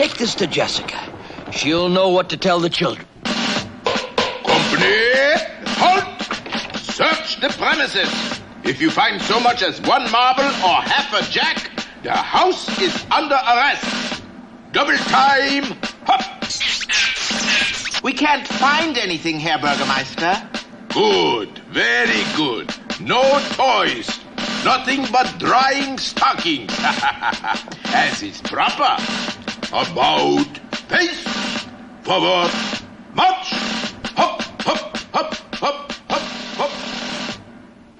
Take this to Jessica. She'll know what to tell the children. Company, halt! Search the premises. If you find so much as one marble or half a jack, the house is under arrest. Double time, hop! We can't find anything, Herr Bürgermeister. Good, very good. No toys. Nothing but drying stockings. As is proper. About face, forward, march. Hop, hop, hop, hop, hop, hop.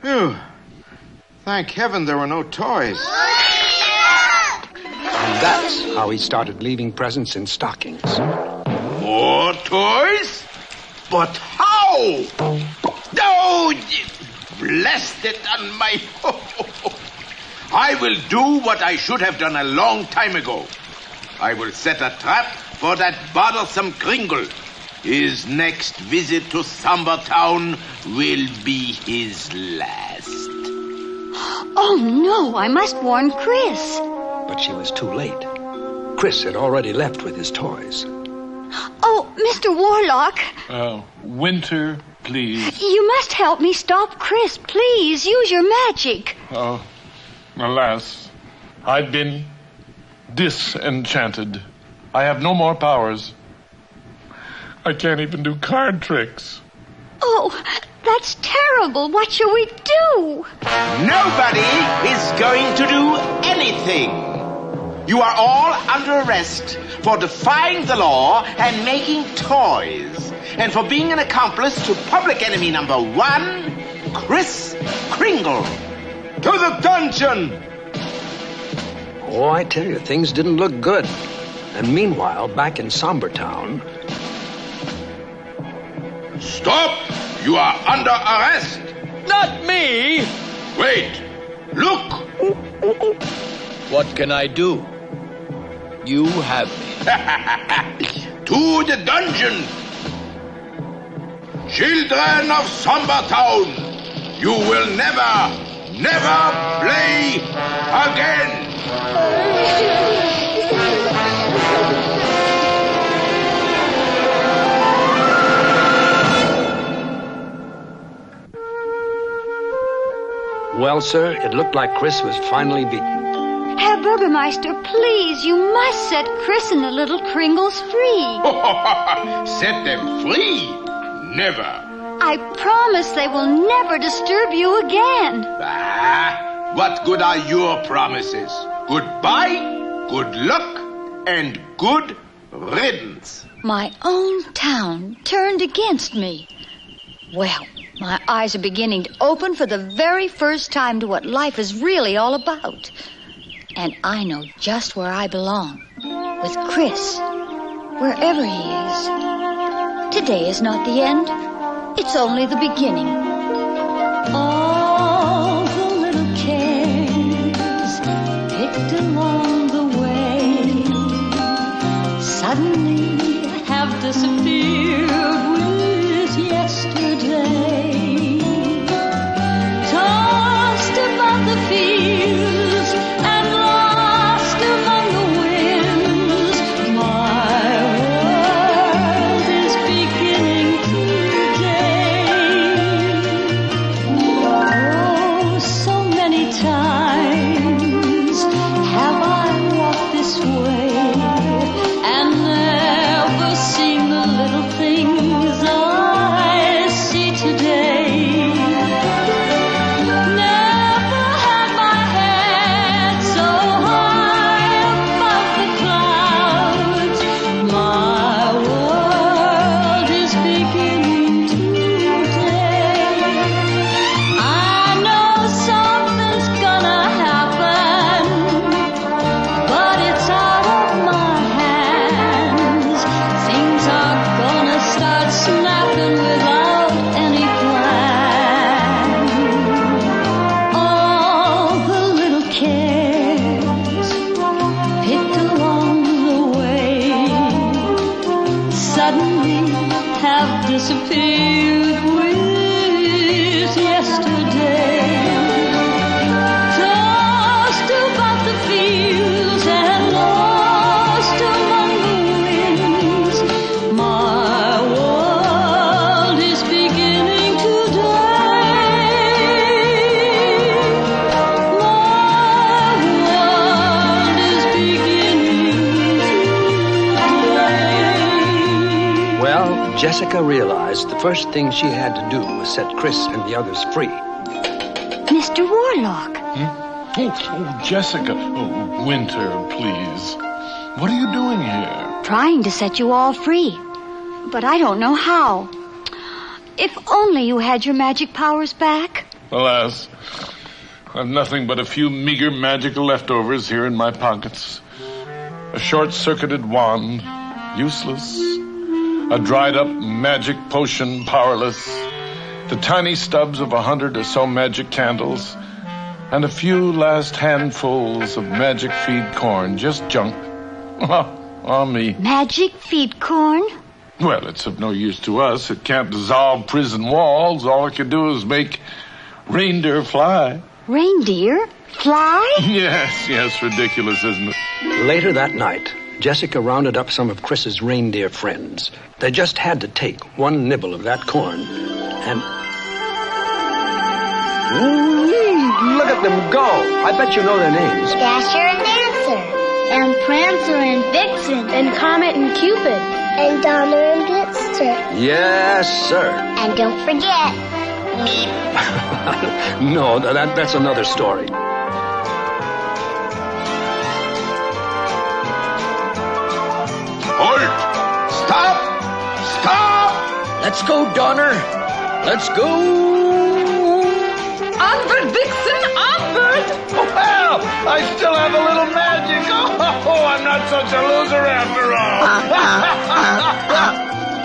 Phew. Thank heaven there were no toys. And that's how he started leaving presents in stockings. More toys? But how? No! Blast it on my... I will do what I should have done a long time ago. I will set a trap for that bothersome Kringle. His next visit to Sombertown will be his last. Oh, no, I must warn Chris. But she was too late. Chris had already left with his toys. Oh, Mr. Warlock. Winter, please. You must help me stop Chris. Please, use your magic. Oh, alas. I've been disenchanted. I have no more powers. I can't even do card tricks. Oh, that's terrible. What shall we do? Nobody is going to do anything. You are all under arrest for defying the law and making toys, and for being an accomplice to public enemy number 1, Kris Kringle. To the dungeon! Oh, I tell you, things didn't look good. And meanwhile, back in Sombertown... Stop! You are under arrest! Not me! Wait! Look! What can I do? You have me. To the dungeon! Children of Sombertown, you will never play again! Well, sir, it looked like Chris was finally beaten. Herr Bürgermeister, please, you must set Chris and the little Kringles free. Set them free? Never. I promise they will never disturb you again. Ah, what good are your promises? Goodbye, good luck, and good riddance. My own town turned against me. Well, my eyes are beginning to open for the very first time to what life is really all about. And I know just where I belong. With Chris. Wherever he is. Today is not the end. It's only the beginning. All the little cares picked along the way suddenly have disappeared with yesterday. Tossed above the fields and lost among the winds, my world is beginning today. Oh, so many times have I walked this way and never seen the little things I see today. Never had my head so high above the clouds. My world is beginning today. I know something's gonna happen, but it's out of my hands. Things are gonna start snapping without any plan. All the little cares picked along the way suddenly have disappeared with yesterday. Tossed about the fields and lost among Jessica realized the first thing she had to do was set Chris and the others free. Mr. Warlock. Oh, Jessica. Oh, Winter, please. What are you doing here? Trying to set you all free. But I don't know how. If only you had your magic powers back. Alas, I've nothing but a few meager magical leftovers here in my pockets. A short-circuited wand, useless. A dried-up magic potion, powerless. The tiny stubs of 100 or so magic candles. And a few last handfuls of magic feed corn, just junk. Oh, me. Magic feed corn? Well, it's of no use to us. It can't dissolve prison walls. All it can do is make reindeer fly. Reindeer? Fly? Yes, ridiculous, isn't it? Later that night, Jessica rounded up some of Chris's reindeer friends. They just had to take one nibble of that corn, and... look at them go! I bet you know their names. Dasher and Dancer. And Prancer and Vixen. And Comet and Cupid. And Donner and Blitzer. Yes, sir. And don't forget, No, that's another story. Halt! Stop! Let's go, Donner. Let's go. Onward, Vixen, onward! Well, I still have a little magic. Oh, I'm not such a loser after all.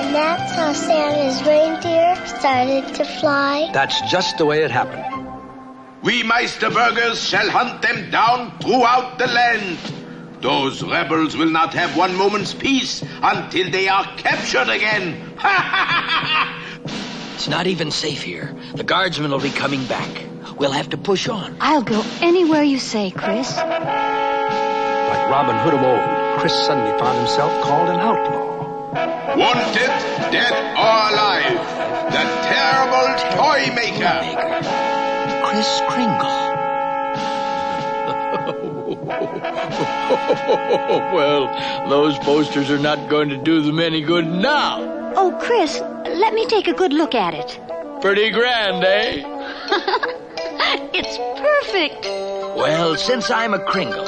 and that's how Santa's reindeer started to fly. That's just the way it happened. We Meisterburgers shall hunt them down throughout the land. Those rebels will not have one moment's peace until they are captured again. It's not even safe here. The guardsmen will be coming back. We'll have to push on. I'll go anywhere you say, Chris. Like Robin Hood of old, Chris suddenly found himself called an outlaw. Wanted, dead or alive, the terrible toy maker. Kris Kringle. Well, those posters are not going to do them any good now. Oh, Chris, let me take a good look at it. Pretty grand, eh? It's perfect. Well, since I'm a Kringle,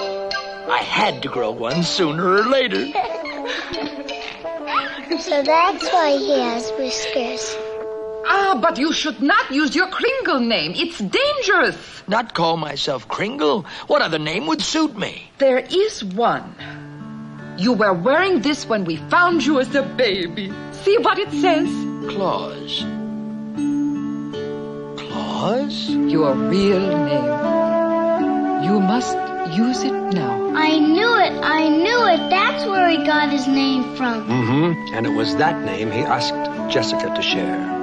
I had to grow one sooner or later. So that's why he has whiskers. But you should not use your Kringle name. It's dangerous. Not call myself Kringle. What other name would suit me? There is one. You were wearing this when we found you as a baby. See what it says? Claus. Claus? Your real name. You must use it now. I knew it. That's where he got his name from. Mm-hmm. And it was that name he asked Jessica to share.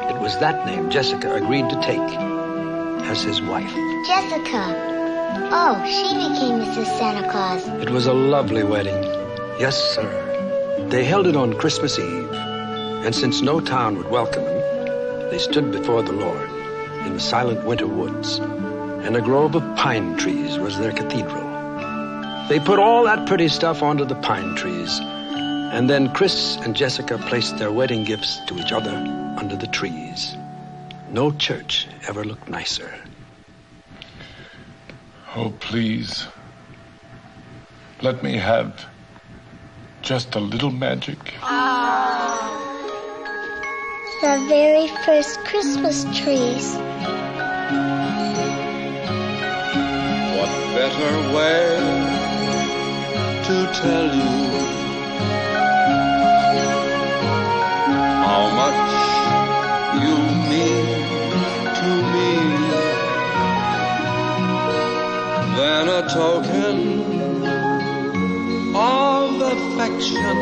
It was that name Jessica agreed to take as his wife. Jessica. Oh, she became Mrs. Santa Claus. It was a lovely wedding. Yes, sir. They held it on Christmas Eve, and since no town would welcome them, they stood before the Lord in the silent winter woods, and a grove of pine trees was their cathedral. They put all that pretty stuff onto the pine trees, and then Chris and Jessica placed their wedding gifts to each other under the trees. No church ever looked nicer. Oh, please. Let me have just a little magic. The very first Christmas trees. What better way to tell you how much you mean to me than a token of affection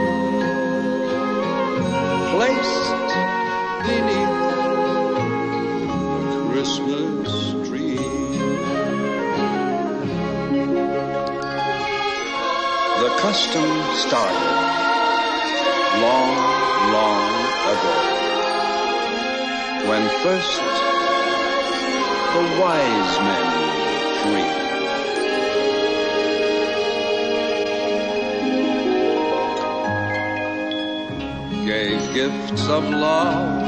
placed beneath the Christmas tree. custom started long, long ago, when first the wise men three gave gifts of love,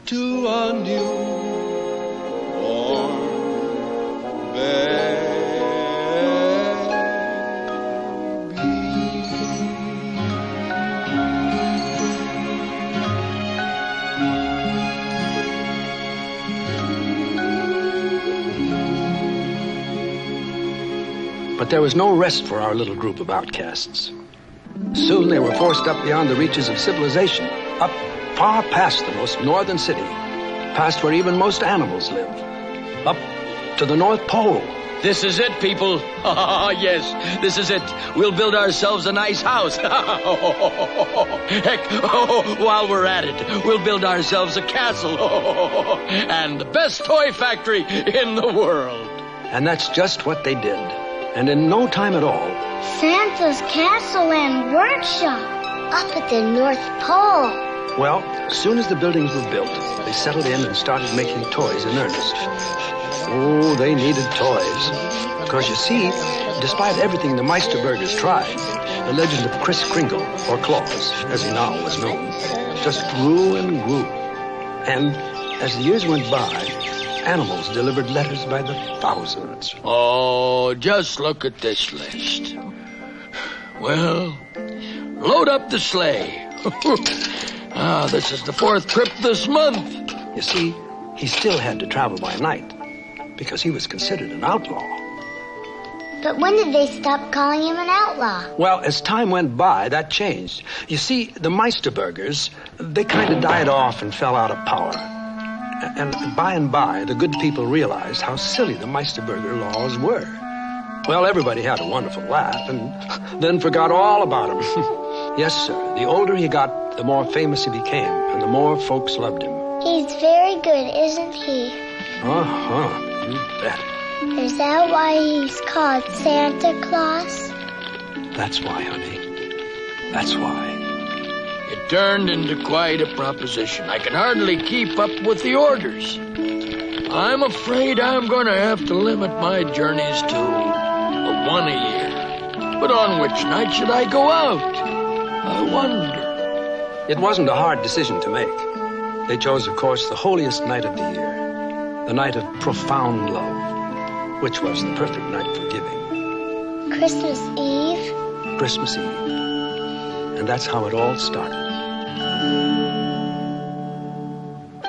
to a newborn baby. But there was no rest for our little group of outcasts. Soon they were forced up beyond the reaches of civilization, up far past the most northern city, past where even most animals live, up to the North Pole. This is it, people. Yes, this is it. We'll build ourselves a nice house. Heck, while we're at it, we'll build ourselves a castle. And the best toy factory in the world. And that's just what they did. And in no time at all, Santa's castle and workshop up at the North Pole. well, as soon as the buildings were built, they settled in and started making toys in earnest. Oh, they needed toys. Because you see, despite everything the Meisterburgers tried, the legend of Kris Kringle, or Claus, as he now was known, just grew and grew. And as the years went by, animals delivered letters by the thousands. Oh, just look at this list. Well, load up the sleigh. This is the 4th trip this month. You see, he still had to travel by night because he was considered an outlaw. But when did they stop calling him an outlaw? Well, as time went by, that changed. You see, the Meisterburgers, they kind of died off and fell out of power. And by and by, the good people realized how silly the Meisterburger laws were. Well, everybody had a wonderful laugh and then forgot all about him. Yes, sir. The older he got, the more famous he became, and the more folks loved him. He's very good, isn't he? Uh-huh. You bet. Is that why he's called Santa Claus? That's why, honey. That's why. It turned into quite a proposition. I can hardly keep up with the orders. I'm afraid I'm going to have to limit my journeys to one a year. But on which night should I go out? I wonder. It wasn't a hard decision to make. They chose, of course, the holiest night of the year, the night of profound love, which was the perfect night for giving. Christmas Eve? Christmas Eve. And that's how it all started.